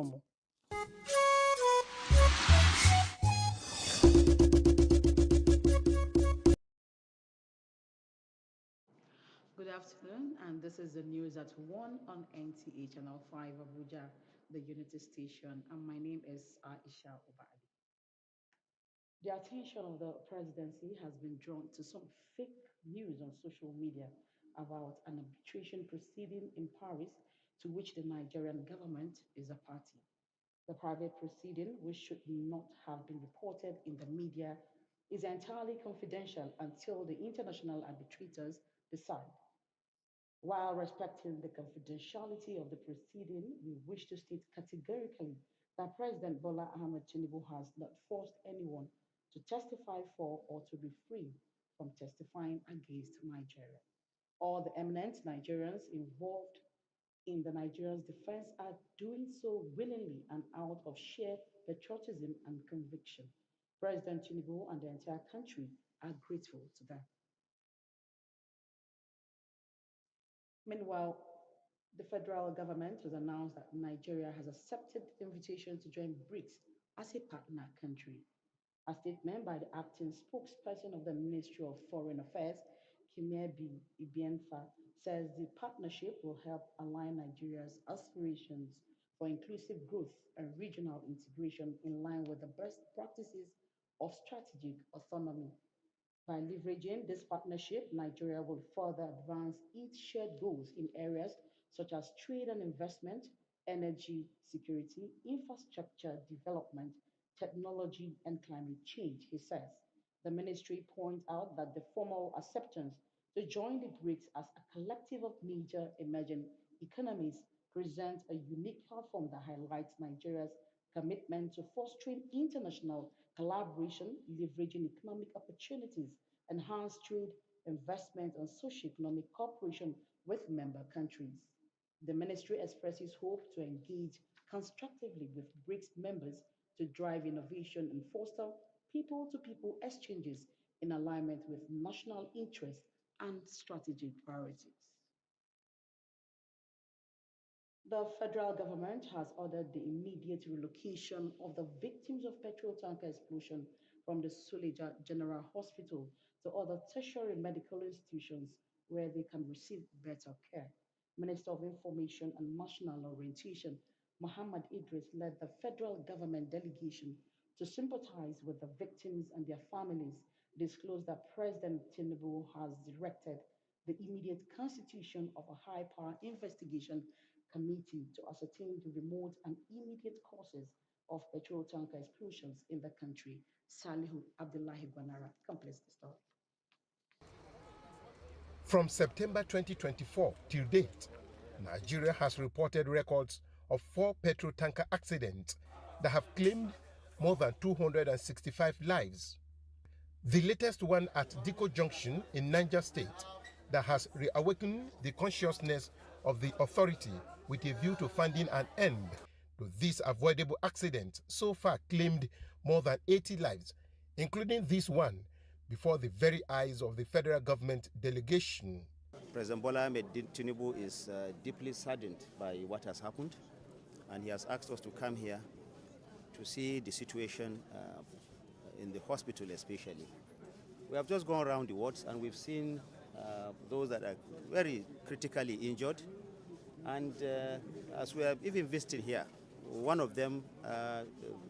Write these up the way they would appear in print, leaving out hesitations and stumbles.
promo. Good afternoon, and this is the news at 1 on NTA Channel 5 Abuja, the Unity Station, and my name is Aisha Obadi. The attention of the presidency has been drawn to some fake news on social media about an arbitration proceeding in Paris to which the Nigerian government is a party. The private proceeding, which should not have been reported in the media, is entirely confidential until the international arbitrators decide. While respecting the confidentiality of the proceeding, we wish to state categorically that President Bola Ahmed Tinubu has not forced anyone to testify for or to refrain from testifying against Nigeria. All the eminent Nigerians involved in the Nigerians' defense are doing so willingly and out of sheer patriotism and conviction. President Tinubu and the entire country are grateful to them. Meanwhile, the federal government has announced that Nigeria has accepted the invitation to join BRICS as a partner country. A statement by the acting spokesperson of the Ministry of Foreign Affairs, Kimiebi Ibienfa, says the partnership will help align Nigeria's aspirations for inclusive growth and regional integration in line with the best practices of strategic autonomy. By leveraging this partnership, Nigeria will further advance its shared goals in areas such as trade and investment, energy security, infrastructure development, technology, and climate change, he says. The ministry points out that the formal acceptance to join the BRICS as a collective of major emerging economies presents a unique platform that highlights Nigeria's commitment to fostering international collaboration, leveraging economic opportunities, enhanced trade, investment, and socio-economic cooperation with member countries. The ministry expresses hope to engage constructively with BRICS members to drive innovation and foster people to people exchanges in alignment with national interests and strategic priorities. The federal government has ordered the immediate relocation of the victims of petrol tanker explosion from the Suleja General Hospital to other tertiary medical institutions where they can receive better care. Minister of Information and National Orientation, Muhammad Idris, led the federal government delegation to sympathize with the victims and their families, disclosed that President Tinubu has directed the immediate constitution of a high power investigation committee to ascertain the remote and immediate causes of petrol tanker explosions in the country. Salihu Abdullahi Gwanara completes the story. From September 2024 till date, Nigeria has reported records of 4 petrol tanker accidents that have claimed more than 265 lives. The latest one at Diko Junction in Niger State that has reawakened the consciousness of the authority with a view to finding an end to this avoidable accident so far claimed more than 80 lives, including this one before the very eyes of the federal government delegation. President Bola Ahmed Tinubu is deeply saddened by what has happened, and he has asked us to come here to see the situation in the hospital especially. We have just gone around the wards and we've seen those that are very critically injured, and as we have even visited here, one of them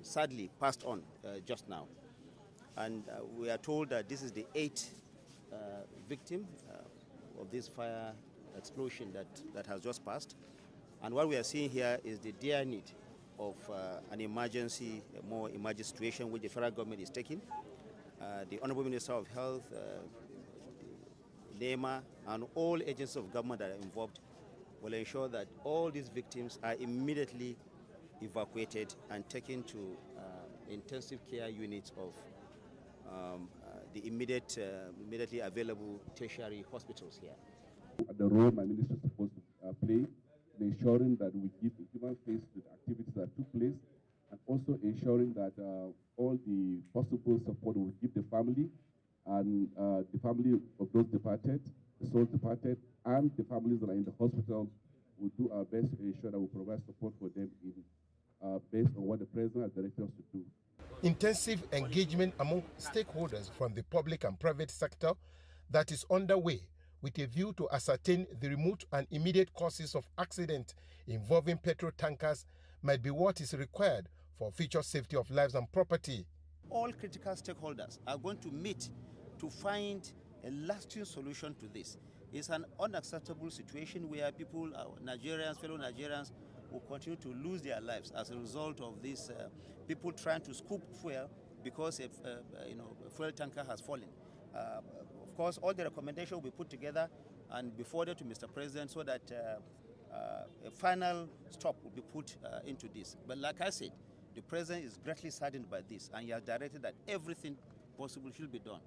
sadly passed on just now. And we are told that this is the 8th victim of this fire explosion that has just passed. And what we are seeing here is the dire need of an emergency, a more emergency situation which the federal government is taking. The Honorable Minister of Health, NEMA, and all agencies of government that are involved will ensure that all these victims are immediately evacuated and taken to intensive care units of the immediately available tertiary hospitals here. The role my minister is supposed to play in ensuring that we give a human face to the activities that took place, and also ensuring that all the possible support we give the family and the family of those departed, the souls departed, and the families that are in the hospital. We'll do our best to ensure that we provide support for them in based on what the president has directed us to do. Intensive engagement among stakeholders from the public and private sector that is underway with a view to ascertain the remote and immediate causes of accident involving petrol tankers might be what is required for future safety of lives and property. All critical stakeholders are going to meet to find a lasting solution to this. It's an unacceptable situation where people, Nigerians, fellow Nigerians, will continue to lose their lives as a result of this. People trying to scoop fuel because a fuel tanker has fallen. Of course, all the recommendations will be put together and be forwarded to Mr. President so that a final stop will be put into this. But like I said, the President is greatly saddened by this, and he has directed that everything possible should be done.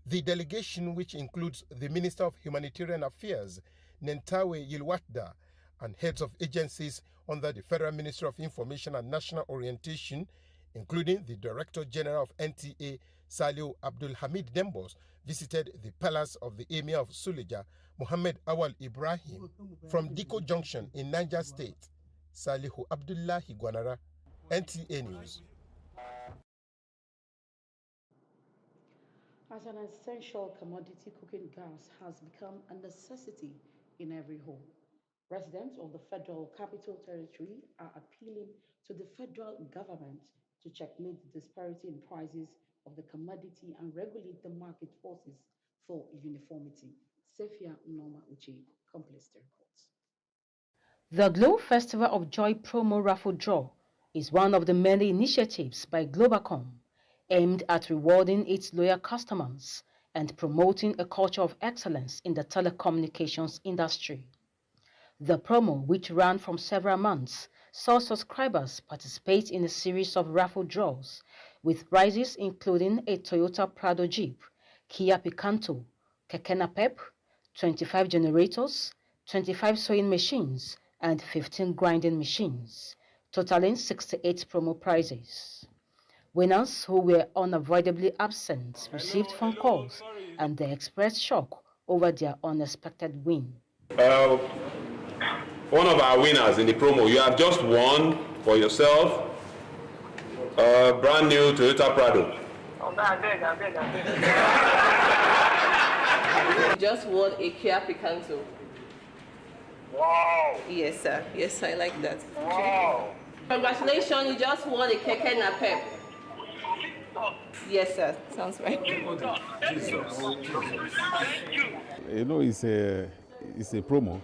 The delegation, which includes the Minister of Humanitarian Affairs, Nentawe Yilwatda, and heads of agencies under the Federal Ministry of Information and National Orientation, including the Director General of NTA, Salihu Abdul Hamid Dembos, visited the palace of the Emir of Suleja, Muhammad Awal Ibrahim. From Diko Junction in Niger State, Salihu Abdullahi Gwanara, NTA News. As an essential commodity, cooking gas has become a necessity in every home. Residents of the Federal Capital Territory are appealing to the federal government to checkmate the disparity in prices of the commodity and regulate the market forces for uniformity. Sefia Norma Uche completes the report. The Glow Festival of Joy promo raffle draw is one of the many initiatives by Globacom aimed at rewarding its loyal customers and promoting a culture of excellence in the telecommunications industry. The promo, which ran from several months, saw subscribers participate in a series of raffle draws, with prizes including a Toyota Prado Jeep, Kia Picanto, Keke Napep, 25 generators, 25 sewing machines, and 15 grinding machines, totaling 68 promo prizes. Winners who were unavoidably absent received phone calls and they expressed shock over their unexpected win. One of our winners in the promo, you have just won for yourself a brand new Toyota Prado. Oh, I beg. You just won a Kia Picanto. Wow! Yes, sir. Yes, I like that. Wow! Congratulations, you just won a Keke Napep. Yes, sir. Sounds right. You know, it's a promo,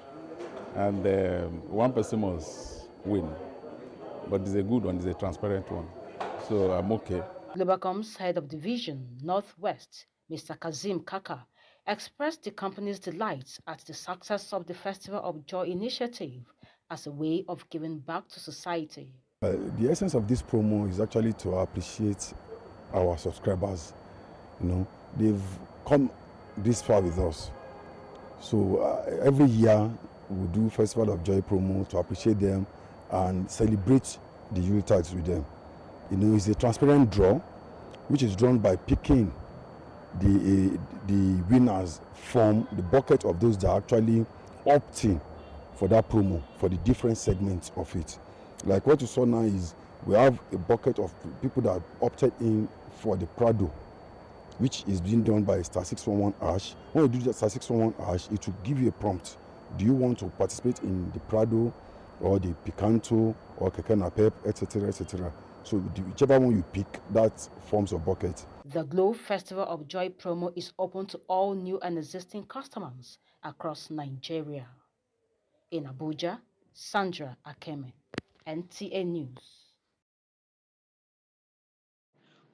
and one person must win, but it's a good one, it's a transparent one, so I'm okay. Globacom's head of division Northwest, Mr. Kazim Kaka, expressed the company's delight at the success of the Festival of Joy initiative as a way of giving back to society. The essence of this promo is actually to appreciate our subscribers. You know, they've come this far with us. So every year we do Festival of Joy promo to appreciate them and celebrate the Unitides with them. You know, it's a transparent draw, which is drawn by picking the winners from the bucket of those that are actually opting for that promo for the different segments of it. Like what you saw now is we have a bucket of people that opted in for the Prado, which is being done by star 611 hash. When you do that star 611 hash, it will give you a prompt. Do you want to participate in the Prado or the Picanto or Keke Napep, etc., etc.? So whichever one you pick, that forms a bucket. The Glow Festival of Joy promo is open to all new and existing customers across Nigeria. In Abuja, Sandra Akeme, NTA News.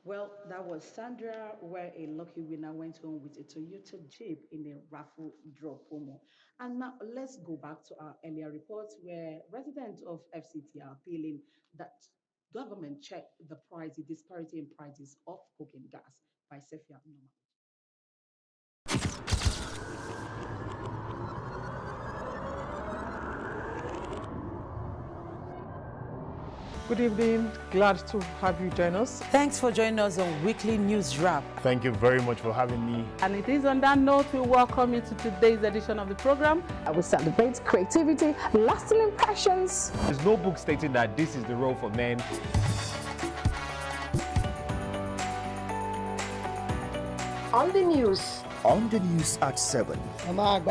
Well, that was Sandra, where a lucky winner went home with a Toyota Jeep in a raffle draw promo. And now let's go back to our earlier reports where residents of FCT are appealing that government check the disparity in prices of cooking gas by Sefia Noma. Good evening. Glad to have you join us. Thanks for joining us on Weekly News Wrap. Thank you very much for having me. And it is on that note we welcome you to today's edition of the program. We celebrate creativity, lasting impressions. There's no book stating that this is the role for men. On the news. On the news at 7. The news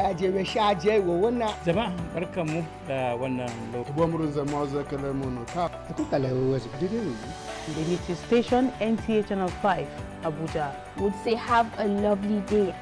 station NTA Channel 5, Abuja. Would say have a lovely day.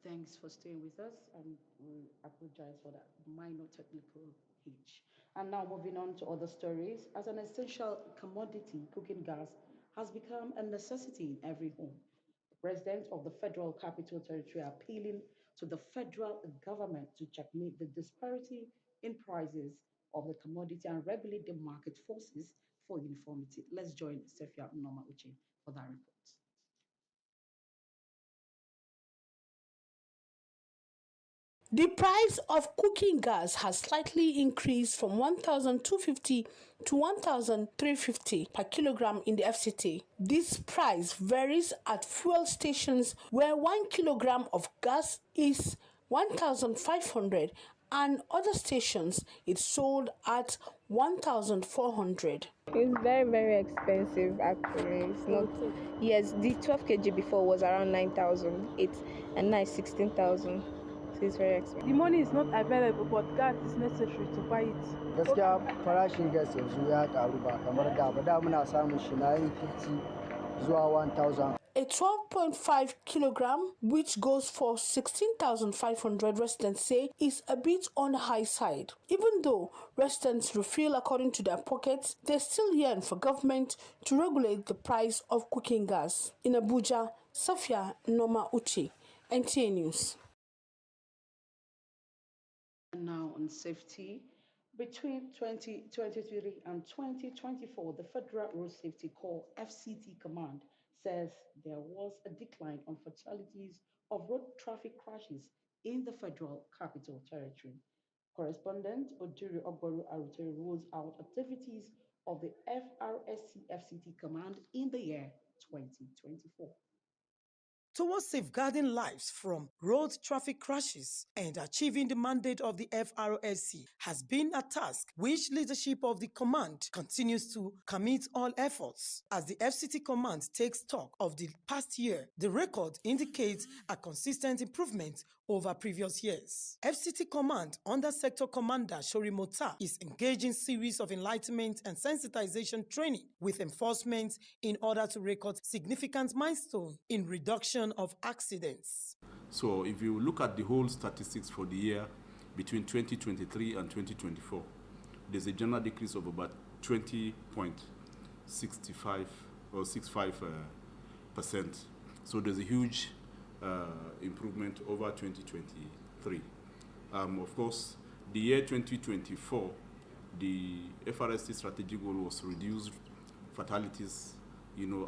Thanks for staying with us, and we apologize for that minor technical hitch. And now moving on to other stories. As an essential commodity, cooking gas has become a necessity in every home. The president of the Federal Capital Territory appealing to the federal government to checkmate the disparity in prices of the commodity and regulate the market forces for uniformity. Let's join Sefia Noma Uche for that report. The price of cooking gas has slightly increased from 1,250 to 1,350 per kilogram in the FCT. This price varies at fuel stations where 1 kilogram of gas is 1,500 and other stations it's sold at 1,400. It's very, very expensive actually. It's not. Yes, the 12 kg before was around 9,000. And now it's 16,000. So it's very expensive. The money is not available, but gas is necessary to buy it. Gaskiya farashin gas yanzu ya karu ba kamar da ba, da muna samun shi 950 zuwa 1,000. A 12.5 kilogram, which goes for 16,500, residents say is a bit on the high side. Even though residents refill according to their pockets, they still yearn for government to regulate the price of cooking gas. In Abuja, Safia Noma Uchi, NTA News. Now on safety. Between 2023 and 2024, the Federal Road Safety Corps FCT Command says there was a decline on fatalities of road traffic crashes in the Federal Capital Territory. Correspondent Odiri Ogboru Arutere rules out activities of the FRSC FCT Command in the year 2024. Towards safeguarding lives from road traffic crashes and achieving the mandate of the FRSC has been a task which leadership of the command continues to commit all efforts. As the FCT command takes stock of the past year, the record indicates a consistent improvement over previous years. FCT Command under Sector Commander Shori Mota is engaging series of enlightenment and sensitization training with enforcement in order to record significant milestone in reduction of accidents. So if you look at the whole statistics for the year between 2023 and 2024, there's a general decrease of about 20.65 or 65%. So there's a huge improvement over 2023. Of course, the year 2024, the FRSC strategic goal was to reduce fatalities,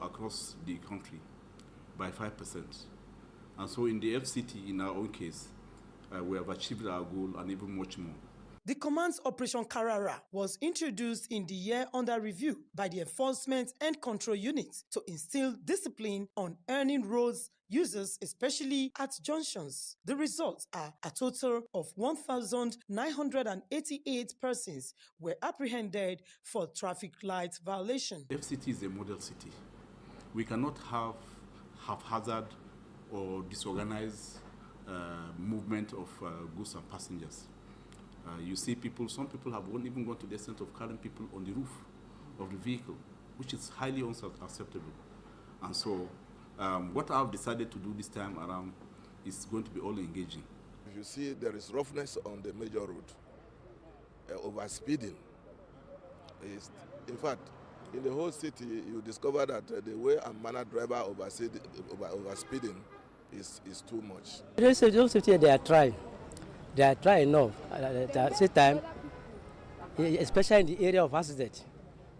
across the country by 5%. And so in the FCT, in our own case, we have achieved our goal and even much more. The command's Operation Karara was introduced in the year under review by the Enforcement and Control Unit to instill discipline on earning roads users, especially at junctions. The results are a total of 1,988 persons were apprehended for traffic light violation. FCT is a model city. We cannot have haphazard or disorganized movement of goods and passengers. You see some people have even gone to the extent of carrying people on the roof of the vehicle, which is highly unacceptable. And so what I've decided to do this time around is going to be all engaging. If you see there is roughness on the major road, overspeeding. In fact, in the whole city, you discover that the way a manner driver overspeeding is too much. Those city, they are trying enough at the same time, especially in the area of accident.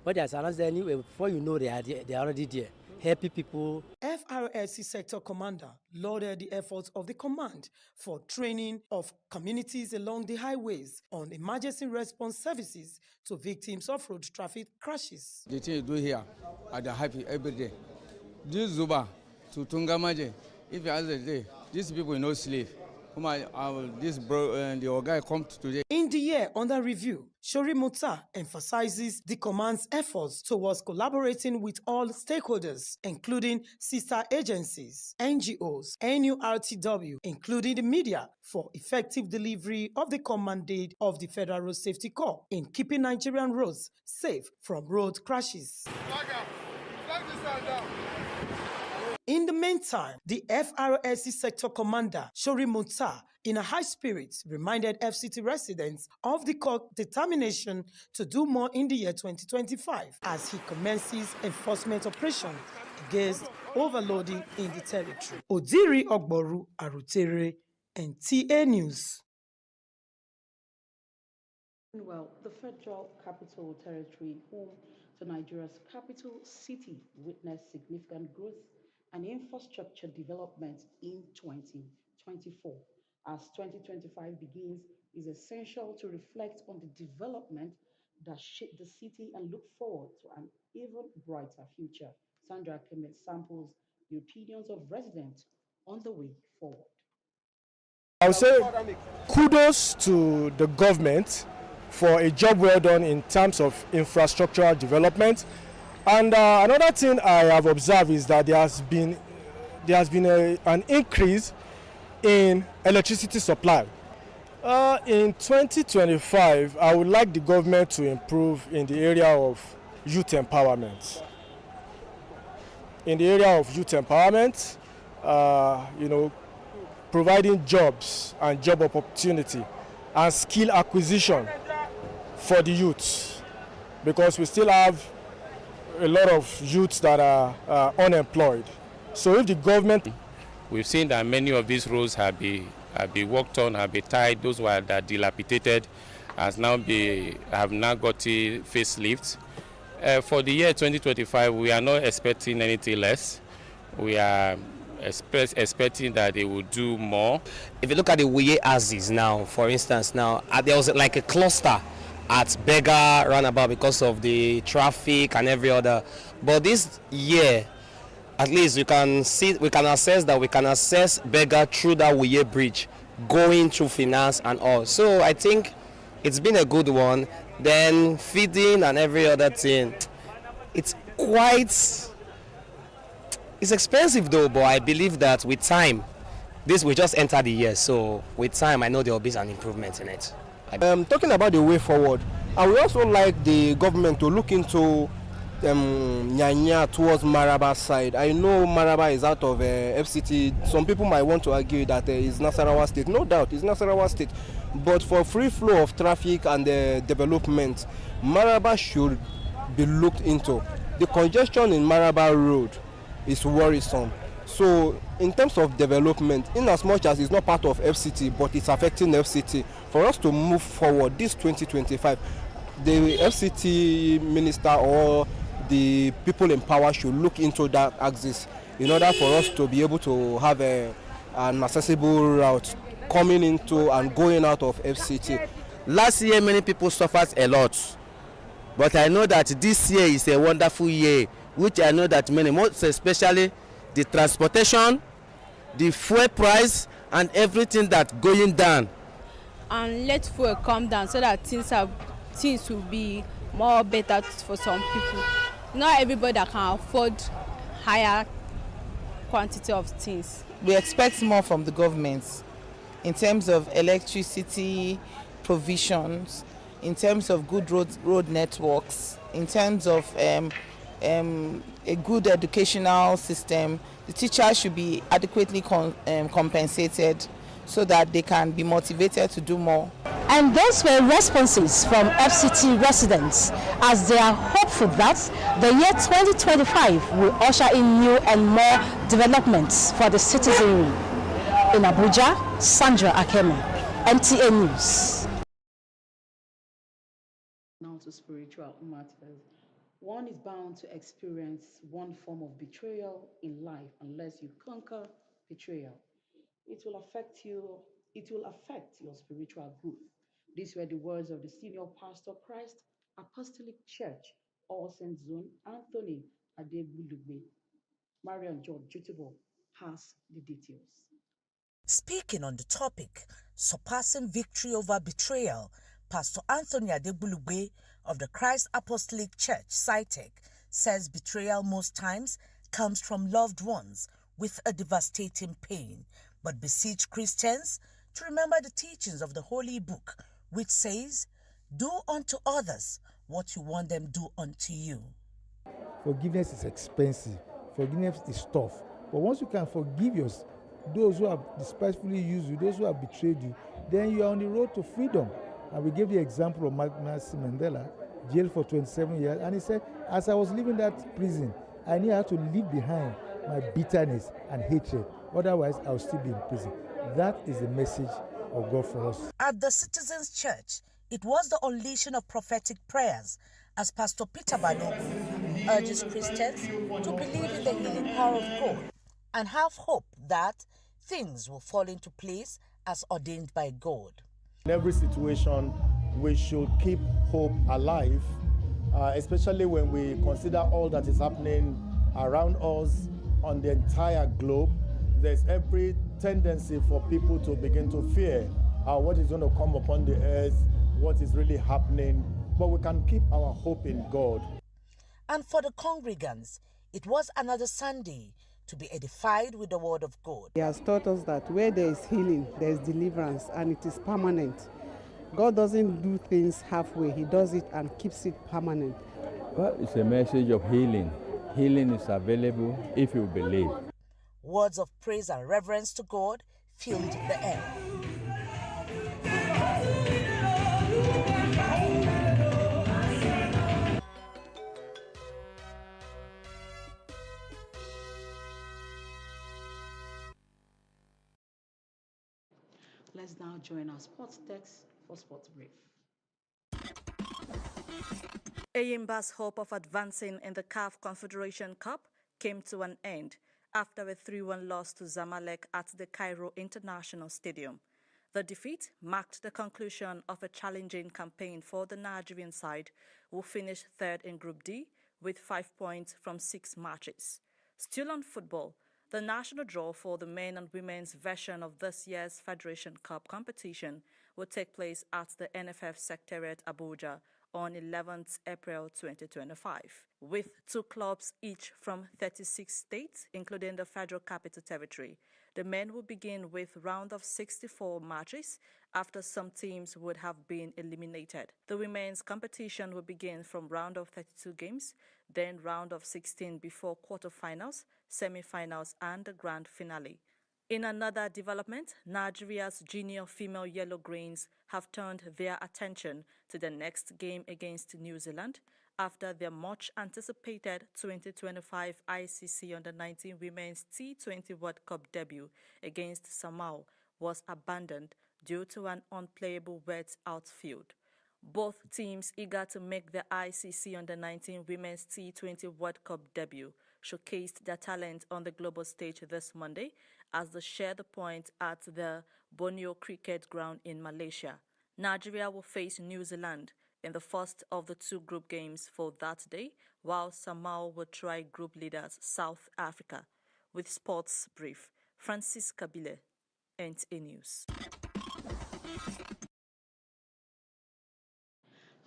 But there's another anyway, before you know they are already there, helping people. FRSC Sector Commander lauded the efforts of the command for training of communities along the highways on emergency response services to victims of road traffic crashes. The thing you do here at the happy every day. This Zuba to Tungamaje, if you ask the day, these people will not sleep. The guy come today. In the year under review, Shori Mota emphasizes the command's efforts towards collaborating with all stakeholders, including sister agencies, NGOs, NURTW, including the media, for effective delivery of the mandate of the Federal Road Safety Corps in keeping Nigerian roads safe from road crashes. In the meantime, the FRSC Sector Commander, Shori Mota, in a high spirit, reminded FCT residents of the court determination to do more in the year 2025 as he commences enforcement operation against overloading in the territory. Odiri Ogboru Arutere, NTA News. Well, the Federal Capital Territory, home to Nigeria's capital city, witnessed significant growth and infrastructure development in 2024. As 2025 begins, it is essential to reflect on the development that shaped the city and look forward to an even brighter future. Sandra Kemet samples the opinions of residents on the way forward. I would say kudos to the government for a job well done in terms of infrastructural development. And another thing I have observed is that there has been an increase in electricity supply. In 2025, I would like the government to improve in the area of youth empowerment. In the area of youth empowerment, providing jobs and job opportunity and skill acquisition for the youth, because we still have a lot of youths that are unemployed. So if the government... We've seen that many of these roads have been worked on, have been tied. Those were that dilapidated have now got a facelift. For the year 2025, we are not expecting anything less. We are expecting that they will do more. If you look at the Wuye Aziz now, for instance, now there was like a cluster at Bega roundabout because of the traffic and every other. But this year, at least we can assess Bega through that Wuye bridge, going through finance and all. So I think it's been a good one. Then feeding and every other thing, it's expensive though, but I believe that with time, this will just enter the year, so with time, I know there will be an improvement in it. Talking about the way forward, I would also like the government to look into Nyanya towards Maraba side. I know Maraba is out of FCT. Some people might want to argue that it's Nasarawa State. No doubt, it's Nasarawa State. But for free flow of traffic and development, Maraba should be looked into. The congestion in Maraba Road is worrisome. So in terms of development, in as much as it's not part of FCT, but it's affecting FCT, for us to move forward this 2025, the FCT minister or the people in power should look into that axis in order for us to be able to have an accessible route coming into and going out of FCT. Last year, many people suffered a lot, but I know that this year is a wonderful year, which I know that many, most especially the transportation, the fuel price, and everything that going down. And let fuel come down so that things will be more better for some people. Not everybody that can afford higher quantity of things. We expect more from the government in terms of electricity provisions, in terms of good road networks, in terms of a good educational system. The teachers should be adequately compensated so that they can be motivated to do more. And those were responses from FCT residents as they are hopeful that the year 2025 will usher in new and more developments for the citizenry. In Abuja, Sandra Akeme, NTA News. Now to spiritual matters. One is bound to experience one form of betrayal in life unless you conquer betrayal. It will affect your spiritual growth. These were the words of the senior pastor, Christ Apostolic Church, All Saints Zone, Anthony Adebulugbe. Marian George Jutubo has the details. Speaking on the topic, surpassing victory over betrayal, Pastor Anthony Adebulugbe of the Christ Apostolic Church, SciTech, says betrayal most times comes from loved ones with a devastating pain, but beseech Christians to remember the teachings of the Holy Book, which says, "Do unto others what you want them do unto you." Forgiveness is expensive. Forgiveness is tough. But once you can forgive those who have despitefully used you, those who have betrayed you, then you are on the road to freedom. And we gave the example of Nelson Mandela, jailed for 27 years. And he said, as I was leaving that prison, I knew I had to leave behind my bitterness and hatred. Otherwise, I would still be in prison. That is the message of God for us. At the Citizens Church, it was the unleashing of prophetic prayers as Pastor Peter Balogun urges Christians to believe in the healing power of God and have hope that things will fall into place as ordained by God. In every situation, we should keep hope alive, especially when we consider all that is happening around us on the entire globe. There's every tendency for people to begin to fear what is going to come upon the earth, what is really happening, but we can keep our hope in God. And for the congregants, it was another Sunday to be edified with the word of God. He has taught us that where there is healing, there is deliverance, and it is permanent. God doesn't do things halfway. He does it and keeps it permanent. Well, it's a message of healing. Healing is available if you believe. Words of praise and reverence to God filled the air. Let's now join our sports desk for Sports Brief. Eyimba's hope of advancing in the CAF Confederation Cup came to an end after a 3-1 loss to Zamalek at the Cairo International Stadium. The defeat marked the conclusion of a challenging campaign for the Nigerian side, who finished third in Group D with 5 points from 6 matches. Still on football, the national draw for the men and women's version of this year's Federation Cup competition will take place at the NFF Secretariat Abuja on 11th April 2025, with 2 clubs each from 36 states, including the Federal Capital Territory. The men will begin with round of 64 matches after some teams would have been eliminated. The women's competition will begin from round of 32 games, then round of 16 before quarterfinals, semi-finals and the grand finale. In another development, Nigeria's junior female Yellow Greens have turned their attention to the next game against New Zealand after their much-anticipated 2025 ICC Under-19 Women's T20 World Cup debut against Samoa was abandoned due to an unplayable wet outfield. Both teams eager to make the ICC Under-19 Women's T20 World Cup debut showcased their talent on the global stage this Monday as they share the point at the Borneo Cricket Ground in Malaysia. Nigeria will face New Zealand in the first of the two group games for that day, while Samoa will try group leaders South Africa. With Sports Brief, Francis Kabile, NTA News.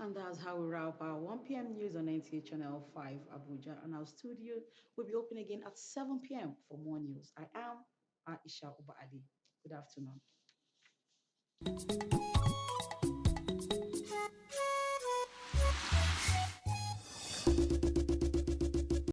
And that's how we wrap our 1 p.m. news on NTA Channel 5 Abuja. And our studio will be open again at 7 p.m. for more news. I am Aisha Uba Ali. Good afternoon.